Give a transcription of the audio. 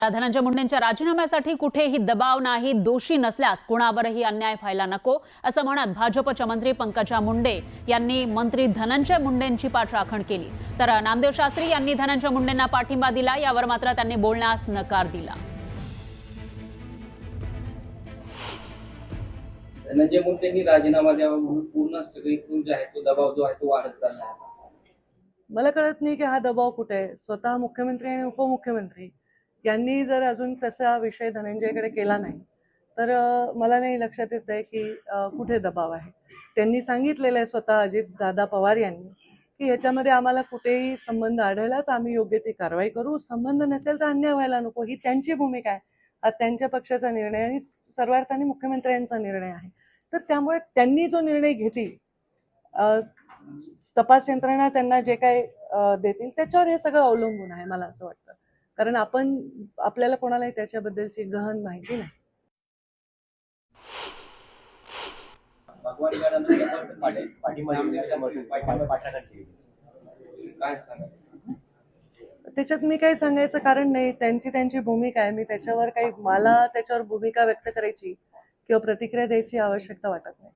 धनंजय मुंडेंच्या राजीनाम्यासाठी कुठेही दबाव नाही, दोषी नसल्यास कुणावरही अन्याय व्हायला नको असं म्हणत भाजपच्या मंत्री पंकजा मुंडे यांनी मंत्री धनंजय मुंडेंची पाठराखण केली। तर नामदेव शास्त्री यांनी धनंजय मुंडेंना पाठिंबा दिला, यावर मात्र त्यांनी बोलण्यास नकार दिला। धनंजय मुंडेंनी राजीनामा द्यावा म्हणून पूर्ण सगळीकडून जो आहे तो दबाव जो आहे तो वाढत चालला आहे। मला कळत नाही की हा दबाव कुठे आहे। स्वतः मुख्यमंत्री आणि उपमुख्यमंत्री यांनी जर अजून तसा विषय धनंजयकडे केला नाही तर मला नाही लक्षात येत आहे की कुठे दबाव आहे। त्यांनी सांगितलेलं आहे स्वतः अजित दादा पवार यांनी की याच्यामध्ये आम्हाला कुठेही संबंध आढळला तर आम्ही योग्य ती कारवाई करू, संबंध नसेल तर अन्याय व्हायला नको, ही त्यांची भूमिका आहे। हा त्यांच्या पक्षाचा निर्णय आणि सर्वार्थाने मुख्यमंत्र्यांचा निर्णय आहे। तर त्यामुळे त्यांनी जो निर्णय घेतील, तपास यंत्रणा त्यांना जे काय देतील त्याच्यावर हे सगळं अवलंबून आहे मला असं वाटतं। कारण आपल्याला कोणालाही त्याच्याबद्दलची गहन माहिती नाही। त्याच्यात मी काही सांगायचं कारण नाही, त्यांची भूमिका आहे। मी त्याच्यावर काही मला त्याच्यावर भूमिका व्यक्त करायची किंवा प्रतिक्रिया द्यायची आवश्यकता वाटत नाही।